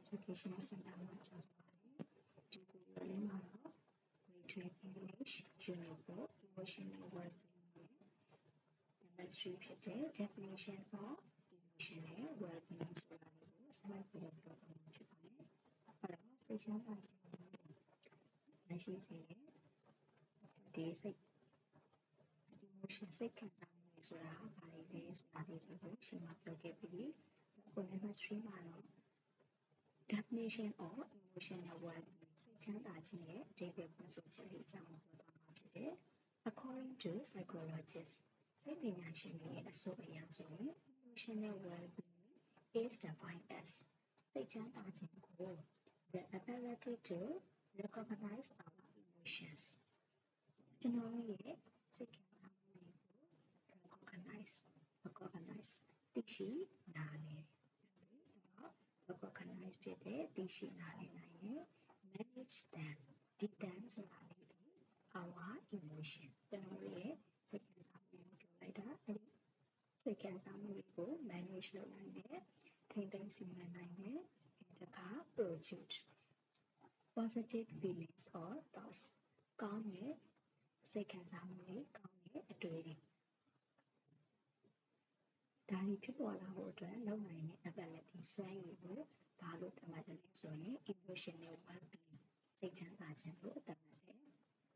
education center မှာကျော်ပါတယ်ဒီဗီဒီယိုလေးမှာတော့ grade 3 English unit 4 emotional well-being နဲ့ number 3ဖြစ်တဲ့ definition for emotional well-being ဆိုတာလေးကိုဆက်လက်ပြီးတော့ပြောပြမှာဖြစ်ပါတယ်အဲ့တော့စိတ်ချမ်းသာခြင်းကိုရရှိစေတဲ့ဒီစိတ် emotion စိတ်ခံစားမှုတွေဆိုတာဘာတွေလဲဆိုတာလေးတွေကိုရှင်းပြပြောခဲ့ပြီးခု number 3မှာတော့ definition of emotional well-being စိတ်ချမ်းသာခြင်းရဲ့အဓိပ္ပာယ်ဖွင့်ဆိုချက်လေးအကြောင်းကိုပြောပြမှာဖြစ်တယ်။ According to psychologists စိတ်ပညာရှင်တွေရဲ့အဆိုအရဆိုရင် emotional well-being is defined as စိတ်ချမ်းသာခြင်းကို the ability to recognize our emotions ကျွန်တော်ရဲ့စိတ်ခံစားမှုတွေကို recognize သိရှိနားလည်recognize ဖြစ်တဲ့သိရှိနားလည်နိုင်တဲ့ manage them ဒီ them ဆိုတာလေးတွေ our emotion ကျွန်တော်ရဲ့စိတ်ခံစားမှုတွေကိုပြောလိုက်တာအဲဒီစိတ်ခံစားမှုတွေကို manage လုပ်နိုင်တဲ့ထိန်းသိမ်းစီမံနိုင်တဲ့တခါ produce positive feelings or thoughts ကောင်းတဲ့စိတ်ခံစားမှုတွေကောင်းတဲ့အတွေ့အကြုံဒါတွေဖြစ်ပေါ်လာဖို့အတွက်လုပ်နိုင်တဲ့ ability စွမ်းရည်ကိုဘာလို့သတ်မှတ်တယ်လဲဆိုရင် emotional well-being စိတ်ချမ်းသာခြင်းလို့သတ်မှတ်တယ်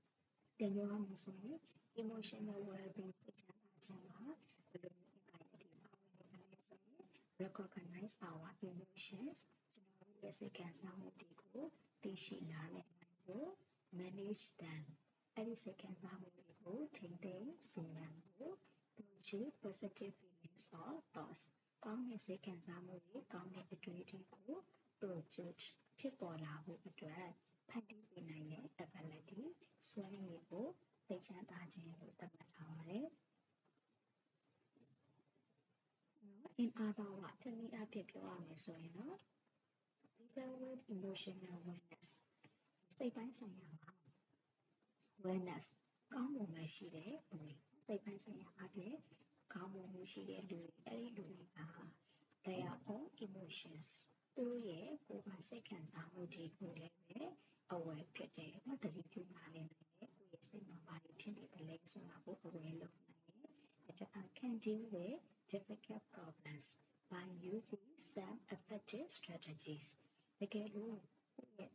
။ပြန်ပြောရမယ်ဆိုရင် emotional well-being စိတ်ချမ်းသာခြင်းကဘယ်လိုမျိုးအတိုင်းအတာပါဝင်နေတယ်လဲဆိုရင် recognize our emotions ကျွန်တော်တို့ရဲ့စိတ်ခံစားမှုတွေကိုသိရှိနားလည်နိုင်ဖို့ manage them အဲ့ဒီစိတ်ခံစားမှုတွေကိုထိန်းသိမ်းစီမံဖို့ produce positive feelings or thoughts ကောင်းတဲ့စိတ်ခံစားမှုတွေကောင်းတဲ့အတွေ့အကြုံကို produce ဖြစ်ပေါ်လာဖို့အတွက်ဖန်တီးပေးနိုင်တဲ့ ability စွမ်းရည်ကိုစိတ်ချမ်းသာခြင်းလို့သတ်မှတ်ထားပါတယ်။ In other words တနည်းအားဖြင့်ပြောရမယ်ဆိုရင်တော့ people with emotional wellness စိတ်ပိုင်းဆိုင်ရာမှာ wellness ကောင်းမွန်မှုရှိတဲ့လူတွေစိတ်ပိုင်းဆိုင်ရာအပြင်ကောင်းမွန်မှုရှိတဲ့လူတွေအဲ့ဒီလူတွေက their own emotions သူတို့ရဲ့ကိုယ်ပိုင်စိတ်ခံစားမှုတွေကိုလည်းပဲ aware ဖြစ်တယ်။သတိပြုနားလည်နိုင်တယ်။ကိုယ့်ရဲ့စိတ်မှာဘာတွေဖြစ်နေတယ်လဲဆိုတာကို aware လုပ်နိုင်တယ်။ It can deal with difficult problems by using some effective strategies တကယ်လို့ကိုယ့်ရဲ့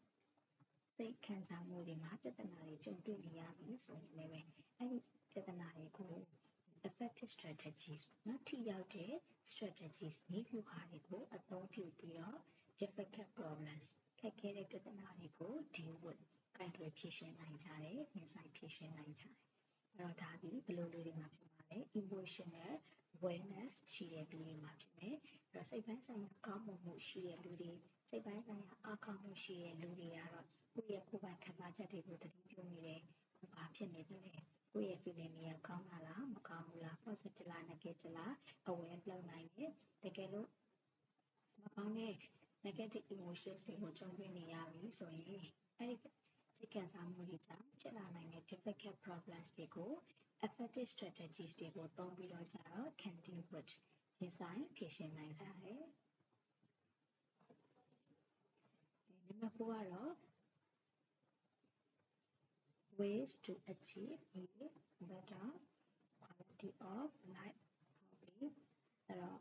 စိတ်ခံစားမှုတွေမှာပြဿနာတွေကြုံတွေ့နေရပြီဆိုရင်လည်းအဲ့ဒီပြဿနာတွေကို effective strategies နော်ထိရောက်တဲ့ strategies နည်းဗျူဟာတွေကိုအသုံးပြုပြီးတော့ difficult problems ခက်ခဲတဲ့ပြဿနာတွေကို deal with ကိုင်တွယ်ဖြေရှင်းနိုင်ကြတယ်ရင်ဆိုင်ဖြေရှင်းနိုင်ကြတယ်အဲ့တော့ဒါဒီဘယ်လိုလူတွေမှာဖြစ်မှာလဲ emotional wellness ရှိတဲ့လူတွေမှာဖြစ်မယ်အဲ့တော့စိတ်ပိုင်းဆိုင်ရာကောင်းမွန်မှုရှိတဲ့လူတွေစိတ်ပိုင်းဆိုင်ရာအားကောင်းမှုရှိတဲ့လူတွေကတော့ကိုယ့်ရဲ့ကိုယ်ပိုင်ခံစားချက်တွေကိုသတိပြုနေတယ်ဘာဖြစ်နေတယ်လဲကိုယ့်ရဲ့ feeling တွေကကောင်းတာလားမကောင်းဘူးလား positive လား negative လား aware လုပ်နိုင်တယ်တကယ်လို့မကောင်းတဲ့ negative emotions တွေကိုကြုံတွေ့နေရပြီဆိုရင်အဲ့ဒီစိတ်ခံစားမှုတွေကြောင့်ဖြစ်လာနိုင်တဲ့ difficult problems တွေကို effective strategies တွေကိုသုံးပြီးတော့ကြတော့ can deal with ရင်ဆိုင်ဖြေရှင်းနိုင်ကြတယ်နံပါတ် 4 ကတော့ ways to achieve a better quality of life hobby အဲ့တော့